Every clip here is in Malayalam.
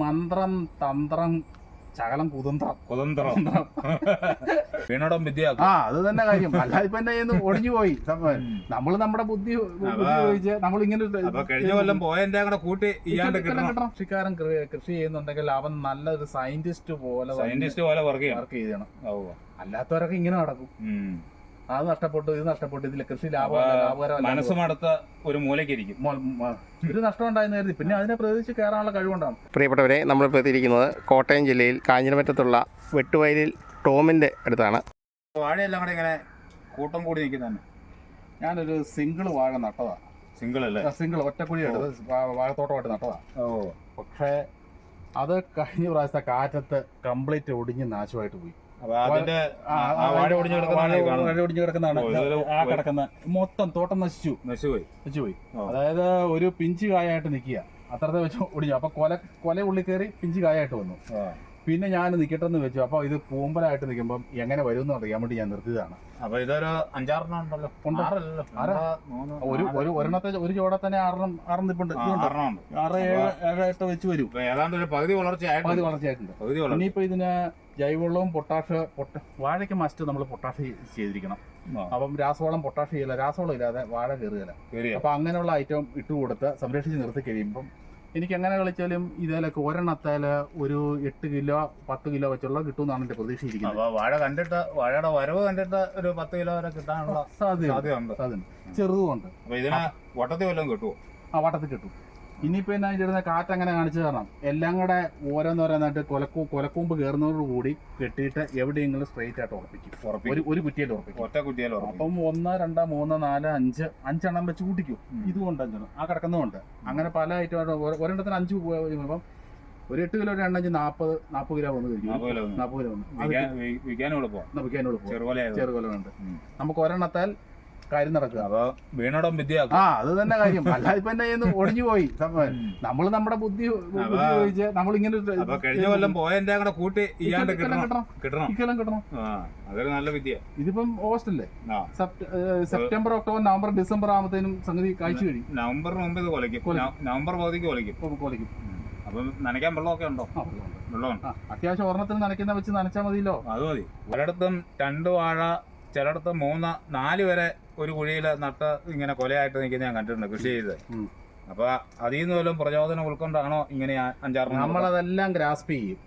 മന്ത്രം തന്ത്രം ശകലം കുതന്ത്രം വീണോടം വിദ്യ. അത് തന്നെ കാര്യം. അല്ലാതെ ഇപ്പൊ എന്നെ ഒടിഞ്ഞു പോയി. നമ്മള് നമ്മുടെ ബുദ്ധി ഉപയോഗിച്ച് നമ്മൾ ഇങ്ങനെ കഴിഞ്ഞ കൊല്ലം പോയതിന്റെ കൂടെ കൂട്ടി കൃഷിക്കാരൻ കൃഷി ചെയ്യുന്നുണ്ടെങ്കിൽ അവൻ നല്ലൊരു സയന്റിസ്റ്റ് പോലെ വർക്ക് ചെയ്യണം. അല്ലാത്തവരൊക്കെ ഇങ്ങനെ നടക്കും. അത് നഷ്ടപ്പെട്ടു, ഇത് നഷ്ടപ്പെട്ടു, ഇതിൽ കൃഷി ലാഭകരം മനസ്സുമടുത്ത ഒരു മൂലയ്ക്കിരിക്കും. ഒരു നഷ്ടം ഉണ്ടായെന്ന് കരുതി പിന്നെ അതിനെ പ്രതികരിച്ച് കയറാനുള്ള കഴിവുണ്ടാകും. പ്രിയപ്പെട്ടവരെ, നമ്മളിപ്പോൾ എത്തിയിരിക്കുന്നത് കോട്ടയം ജില്ലയിൽ കാഞ്ഞിരമറ്റത്തുള്ള വെട്ടുവയലിൽ ടോമിൻ്റെ അടുത്താണ്. വാഴയെല്ലാം കൂടെ ഇങ്ങനെ കൂട്ടം കൂടി നിൽക്കുന്നതന്നെ. ഞാനൊരു സിംഗിൾ വാഴ നട്ടതാ. സിംഗിൾ ഒറ്റക്കുഴി എടുത്ത് വാഴത്തോട്ടമായിട്ട് നട്ടതാ. പക്ഷേ അത് കഴിഞ്ഞ പ്രാവശ്യത്തെ കാറ്റത്ത് കംപ്ലീറ്റ് ഒടിഞ്ഞ് നാശമായിട്ട് പോയി. ഒടിഞ്ഞു കിടക്കുന്നതാണ് ആ കിടക്കുന്ന മൊത്തം തോട്ടം നശിച്ചുപോയി. അതായത് ഒരു പിഞ്ച് കായായിട്ട് നിൽക്കുക, അത്രത്തെ വെച്ച് ഒടിഞ്ഞു. അപ്പൊ കൊല ഉള്ളിൽ കയറി പിഞ്ച് കായായിട്ട് വന്നു. പിന്നെ ഞാൻ നിൽക്കട്ടെന്ന് വെച്ചു. അപ്പൊ ഇത് കൂമ്പലായിട്ട് നിൽക്കുമ്പോൾ എങ്ങനെ വരും എന്ന് അറിയാൻ വേണ്ടി ഞാൻ നിർത്തിയതാണ്. അപ്പൊ ഇതൊരു 5-6 ഉണ്ടല്ലോ. ഒരെണ്ണത്തെ ഒരു ചോടെ തന്നെ 6 നിപ്പുണ്ട്. 6-7 വെച്ച് വരും. ഏതാണ്ട് ഒരു പകുതി വളർച്ചയായിട്ടുണ്ട്. ഇനിയിപ്പോ ഇതിന് ജൈവവളവും വാഴയ്ക്ക് മസ്റ്റ് നമ്മൾ പൊട്ടാഷ് ചെയ്തിരിക്കണം. അപ്പം രാസവളം പൊട്ടാഷ് ചെയ്യില്ല, രാസവളം ഇല്ലാതെ വാഴ കയറുകയില്ല. അപ്പൊ അങ്ങനെയുള്ള ഐറ്റം ഇട്ടുകൊടുത്ത് സംരക്ഷിച്ച് നിർത്തി കഴിയുമ്പം എനിക്ക് എങ്ങനെ കളിച്ചാലും ഇതിലൊക്കെ ഒരെണ്ണത്തേല് ഒരു 8 കിലോ 10 കിലോ വെച്ചുള്ള കിട്ടുമെന്നാണ് എന്റെ പ്രതീക്ഷിച്ചിരിക്കുന്നത്. വാഴയുടെ വരവ് കണ്ടിട്ട് ഒരു 10 കിലോ വരെ കിട്ടാനുള്ള സാധ്യതയുണ്ട്. ചെറുതുകൊണ്ട് വട്ടത്തിൽ വല്ലതും കിട്ടുമോ? വട്ടത്തിൽ കിട്ടും. ഇനിയിപ്പോ എന്നാ ചേരുന്ന കാറ്റ് അങ്ങനെ കാണിച്ചു തരണം. എല്ലാം കൂടെ ഓരോന്നോരോന്നായിട്ട് കൊലക്കൂമ്പ് കയറുന്നതോടുകൂടി കെട്ടിയിട്ട് എവിടെയെങ്കിലും സ്ട്രെയിറ്റ് ആയിട്ട് ഉറപ്പിക്കും. ഒരു കുറ്റിയിൽ ഉറപ്പിക്കും. ഒറ്റ കുറ്റിയിൽ അപ്പം 1, 2, 3, 4, 5 വെച്ച് കൂട്ടിക്കും. ഇതുകൊണ്ട് 5 ആ കിടക്കുന്നുണ്ട്. അങ്ങനെ പല ഐറ്റം. ഒരെണ്ണത്തിന് 5 ഇപ്പം ഒരു 8 കിലോ 2, 5, 40 കിലോ വന്ന് കഴിക്കും. 40 കിലോ വന്ന് വിൽക്കാനും ചെറുകൊല ഉണ്ട്. നമുക്ക് ഒരെണ്ണത്താൽ കാര്യം നടക്കുക. വീണോടം വിദ്യ. അത് തന്നെ കാര്യം. അല്ലാതെ ഇപ്പൊ എന്നെ ഒടിഞ്ഞു പോയി. നമ്മള് നമ്മുടെ ബുദ്ധി ഉപയോഗിച്ച് നമ്മൾ ഇങ്ങനെ കഴിഞ്ഞ കൊല്ലം പോയതിന്റെ കൂടെ കൂട്ടി കിട്ടണം. അതൊരു നല്ല വിദ്യ. ഇതിപ്പം ഓഗസ്റ്റ് അല്ലേ? സെപ്റ്റംബർ, ഒക്ടോബർ, നവംബർ, ഡിസംബർ ആകുമ്പോഴത്തേനും സംഗതി കാഴ്ച കഴിയും. നവംബറിന് മുമ്പ് ഇത് നവംബർ പകുതിക്ക് കൊലയ്ക്കും. അപ്പം നനയ്ക്കാൻ വെള്ളമൊക്കെ ഉണ്ടോ? വെള്ളമുണ്ട്. അത്യാവശ്യം ഒരെണ്ണത്തിന് നനയ്ക്കുന്ന വെച്ച് നനച്ചാൽ മതിയല്ലോ. അത് മതി. പലയിടത്തും 2 വാഴ, ചിലയിടത്ത് 3, 4 വരെ ഒരു കുഴിയിൽ നട്ട് ഇങ്ങനെ കൊലയായിട്ട് നിൽക്കുന്ന ഞാൻ കണ്ടിട്ടുണ്ട് കൃഷി ചെയ്ത്. അപ്പൊ അതിൽ നിന്ന് വല്ലതും പ്രചോദനം ഉൾക്കൊണ്ടാണോ ഇങ്ങനെ 5-6? നമ്മളതെല്ലാം ഗ്രാസ്പ് ചെയ്യും.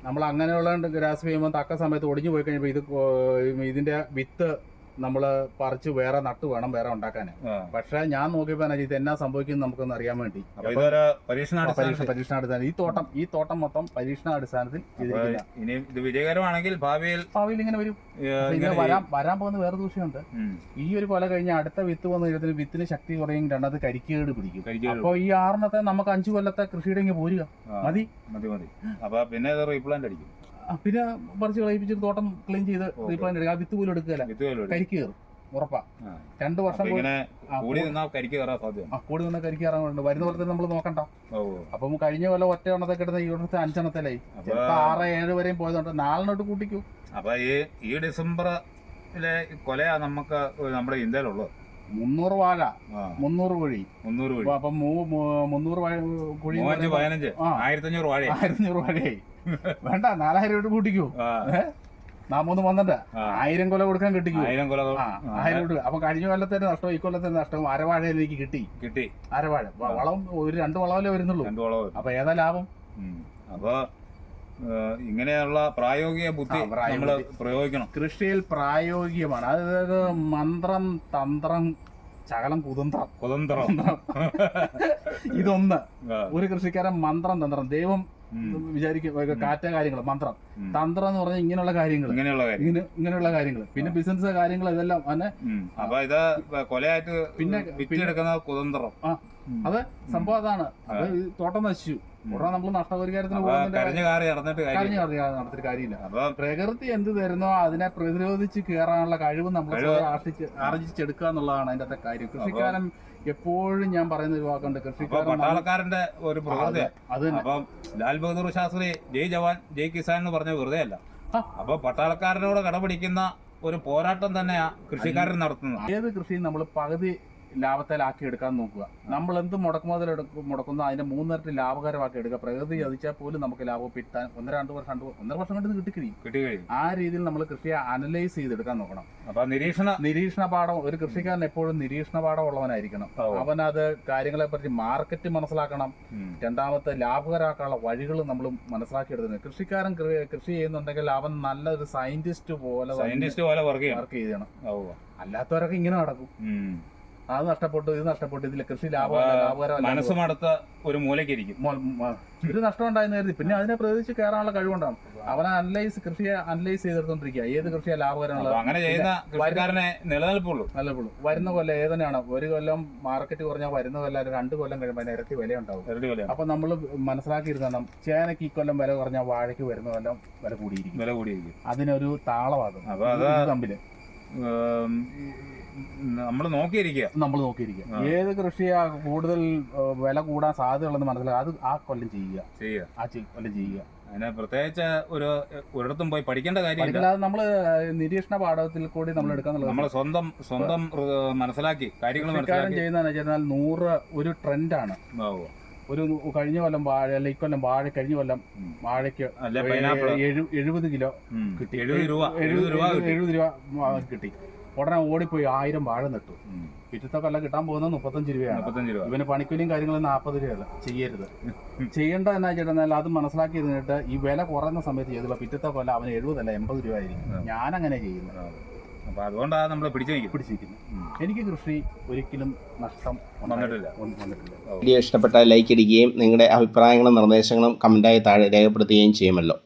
നമ്മൾ അങ്ങനെയുള്ള ഗ്രാസ്പ് ചെയ്യുമ്പോൾ തക്ക സമയത്ത് ഒടിഞ്ഞു പോയി കഴിയുമ്പോൾ ഇതിന്റെ വിത്ത് നമ്മള് പറിച്ച് വേറെ നട്ട് വേണം വേറെ ഉണ്ടാക്കാൻ. പക്ഷെ ഞാൻ നോക്കിയപ്പോ ഇത് എന്നാ സംഭവിക്കും നമുക്കൊന്ന് അറിയാൻ വേണ്ടി പരീക്ഷണാടിസ്ഥാനം ഈ തോട്ടം മൊത്തം പരീക്ഷണാടിസ്ഥാനത്തിൽ ഇനി ഇത് വിജയകരമാണെങ്കിൽ ഭാവിയിൽ ഇങ്ങനെ വരും. വരാൻ പോകുന്ന വേറെ ദൂഷ്യമുണ്ട്. ഈ ഒരു കൊല കഴിഞ്ഞ അടുത്ത വിത്ത് വന്നു കഴിഞ്ഞാൽ വിത്തിന് ശക്തി കുറയും, രണ്ടത് കരിക്കേട് പിടിക്കും. അപ്പൊ ഈ 6 നമുക്ക് 5 കൊല്ലത്തെ കൃഷിയുടെ ഇങ്ങനെ പോരുക മതി. അപ്പൊ പിന്നെ റീപ്ലാന്റ് അടിക്കും. പിന്നെ പറിച്ച് കളയിപ്പിച്ചിട്ട് തോട്ടം ക്ലീൻ ചെയ്ത് റീപ്ലാന്റ് എടുക്കുക. വിത്ത് പോലും എടുക്കുകയല്ല, കരിക്ക് കയറും ഉറപ്പാ. 2 വർഷം കൂടി നിന്നാൽ കരിക്ക് കയറാൻ കയറാറുണ്ട്. വരുന്ന പോലെ നമ്മൾ നോക്കണ്ട. അപ്പം കഴിഞ്ഞ കൊല്ലം ഒറ്റ എണ്ണത്തെ കിട്ടുന്ന ഈ ഇവിടുത്തെ 5 എണ്ണത്തിലായി. 6-7 വരെയും പോയതുകൊണ്ട് 4 കൂട്ടിക്കൂ. അപ്പൊ ഈ ഡിസംബറിലെ കൊലയാ നമുക്ക് നമ്മുടെ ഇന്ത്യയിലുള്ളത്. 300 വാഴ, 300 കുഴി. അപ്പം 300 കുഴി 1500 വാഴയായി. വേണ്ട 4000 രൂപ കൂട്ടിക്കൂ. 312 1000 കൊല കൊടുക്കാൻ കിട്ടിക്കൂ. 1000 രൂപ. അപ്പൊ കഴിഞ്ഞ കൊല്ലത്തിന്റെ നഷ്ടവും ഈ കൊല്ലത്തിന്റെ നഷ്ടവും അരവാഴ എനിക്ക് കിട്ടി. അരവാഴ വളം ഒരു 2 വളവല്ലേ വരുന്നുള്ളൂ. അപ്പൊ ഏതാ ലാഭം? അപ്പൊ ഇങ്ങനെയുള്ള പ്രായോഗിക ബുദ്ധി നമ്മള് പ്രയോഗിക്കണം. കൃഷിയിൽ പ്രായോഗികമാണ്. അതായത് മന്ത്രം തന്ത്രം ശകലം കുതന്ത്രം ഇതൊന്ന്. ഒരു കൃഷിക്കാരൻ മന്ത്രം തന്ത്രം ദൈവം വിചാരിക്കും കാറ്റ കാര്യങ്ങൾ മന്ത്രം തന്ത്രം എന്ന് പറഞ്ഞാൽ ഇങ്ങനെയുള്ള കാര്യങ്ങൾ പിന്നെ ബിസിനസ് കാര്യങ്ങൾ ഇതെല്ലാം തന്നെ. അപ്പൊ ഇത് കൊലയായിട്ട് പിന്നെ കുതന്ത്രം അത് സംഭവം അതാണ്. അത് തോട്ടം നശിച്ചു ഉടനെ നമ്മൾ നഷ്ടപരിഹാരത്തിന് നടത്തിയിട്ട് കാര്യമില്ല. പ്രകൃതി എന്ത് തരുന്നോ അതിനെ പ്രതിരോധിച്ച് കയറാനുള്ള കഴിവ് നമ്മൾ ആർജിച്ചെടുക്കുക എന്നുള്ളതാണ് അതിന്റെ അകത്തെ കാര്യം. കൃഷിക്കാരൻ എപ്പോഴും ഞാൻ പറയുന്ന ഒരു വാക്കുണ്ട്, പട്ടാളക്കാരന്റെ ഒരു പ്രവൃത്തി. അപ്പം ലാൽ ബഹദൂർ ശാസ്ത്രി ജയ് ജവാൻ ജയ് കിസാൻ എന്ന് പറഞ്ഞ വെറുതെ അല്ല. അപ്പൊ പട്ടാളക്കാരനോട് കടപിടിക്കുന്ന ഒരു പോരാട്ടം തന്നെയാ കൃഷിക്കാരൻ നടത്തുന്നത്. ഏത് കൃഷിയും നമ്മൾ പകുതി ലാഭത്തിലാക്കി എടുക്കാൻ നോക്കുക. നമ്മൾ എന്ത് മുടക്കുമുതൽ മുടക്കുന്നു അതിന്റെ 3 ഇരട്ടി ലാഭകരമാക്കി എടുക്കുക. പ്രകൃതി ചതിച്ചാൽ പോലും നമുക്ക് ലാഭം കിട്ടാൻ 1-2 വർഷം 1.5 വർഷം കൊണ്ട് കിട്ടിക്കഴിയും. ആ രീതിയിൽ നമ്മൾ കൃഷിയെ അനലൈസ് ചെയ്തെടുക്കാൻ നോക്കണം. അപ്പൊ നിരീക്ഷണ പാഠം, ഒരു കൃഷിക്കാരൻ എപ്പോഴും നിരീക്ഷണ പാഠം ഉള്ളവനായിരിക്കണം. അവനത് കാര്യങ്ങളെ പറ്റി മാർക്കറ്റ് മനസ്സിലാക്കണം. രണ്ടാമത്തെ ലാഭകരമാക്കാനുള്ള വഴികൾ നമ്മൾ മനസ്സിലാക്കിയെടുക്കുന്നത്. കൃഷിക്കാരൻ കൃഷി ചെയ്യുന്നുണ്ടെങ്കിൽ അവൻ നല്ലൊരു സയന്റിസ്റ്റ് പോലെ വർക്ക് ചെയ്യണം. അല്ലാത്തവരൊക്കെ ഇങ്ങനെ നടക്കും. അത് നഷ്ടപ്പെട്ടു, ഇത് നഷ്ടപ്പെട്ടു, ഇതിൽ കൃഷി ലാഭകരമടുത്ത ഒരു മൂലയ്ക്കിരിക്കും. ഒരു നഷ്ടം ഉണ്ടായെന്ന് കരുതി പിന്നെ അതിനെ പ്രതികരിച്ച് കയറാനുള്ള കഴിവുണ്ടാകും. അവനെ കൃഷിയെ അനലൈസ് ചെയ്തെടുത്തോണ്ടിരിക്കുക. ഏത് കൃഷിയെ ലാഭകരമുള്ളത്, അങ്ങനെ ചെയ്യുന്ന കൃഷിക്കാരനെ നിലനിൽപ്പുള്ളൂ. വരുന്ന കൊല്ലം ഏതനെയാണ്, ഒരു കൊല്ലം മാർക്കറ്റ് കുറഞ്ഞാൽ വരുന്ന കൊല്ലം 2 കൊല്ലം കഴിയുമ്പോൾ അതിന് ഇരട്ടി വില ഉണ്ടാവും. അപ്പൊ നമ്മൾ മനസ്സിലാക്കിയിരുന്ന ചേനക്ക് ഈ കൊല്ലം വില കുറഞ്ഞാൽ വാഴയ്ക്ക് വരുന്ന കൊല്ലം വില കൂടിയിരിക്കും. അതിനൊരു താളമാകും. അപ്പൊ അത് തമ്മില് നമ്മൾ നോക്കിയിരിക്കുക. ഏത് കൃഷിയാ കൂടുതൽ വില കൂടാൻ സാധ്യതയുള്ളതെന്ന് മനസ്സിലാക്കുക. അത് ആ കൊല്ലം ചെയ്യുക. അതിനെ പ്രത്യേകിച്ച് ഒരിടത്തും പോയി പഠിക്കേണ്ട കാര്യമില്ല. നമ്മള് നിരീക്ഷണ പാഠത്തിൽ കൂടി നമ്മൾ എടുക്കാന്നുള്ളത്. നമ്മൾ സ്വന്തം മനസ്സിലാക്കി കാര്യങ്ങൾ ചെയ്യുന്നതെന്ന് വെച്ചാൽ 100 ഒരു ട്രെൻഡാണ്. ഒരു കഴിഞ്ഞ കൊല്ലം വാഴ അല്ല ഇക്കൊല്ലം വാഴ, കഴിഞ്ഞ കൊല്ലം വാഴയ്ക്ക് 70 കിലോ കിട്ടി, 70 രൂപ കിട്ടി. ഉടനെ ഓടിപ്പോയി 1000 വാഴ നട്ടു. പിറ്റത്തെ കൊല്ലം കിട്ടാൻ പോകുന്നത് 35 രൂപയാണ്. ഇവന് പണിക്കൂലിയും കാര്യങ്ങളും 40 രൂപയല്ല. ചെയ്യരുത്. ചെയ്യേണ്ട എന്നാ ചേട്ടന്നാൽ അത് മനസ്സിലാക്കി ഇരുന്നിട്ട് ഈ വില കുറഞ്ഞ സമയത്ത് ചെയ്തില്ല. പിറ്റത്തെ കൊല്ലം അവന് 70 അല്ല 80 രൂപ ആയിരിക്കും. ഞാനങ്ങനെ ചെയ്യുന്നത്. അപ്പൊ അതുകൊണ്ടാണ് നമ്മൾ പിടിച്ചിരിക്കുന്നത്. എനിക്ക് കൃഷി ഒരിക്കലും നഷ്ടം വന്നിട്ടില്ല. വീഡിയോ ഇഷ്ടപ്പെട്ടാൽ ലൈക്ക് അടിക്കുകയും നിങ്ങളുടെ അഭിപ്രായങ്ങളും നിർദ്ദേശങ്ങളും കമന്റായി താഴെ രേഖപ്പെടുത്തുകയും ചെയ്യുമല്ലോ.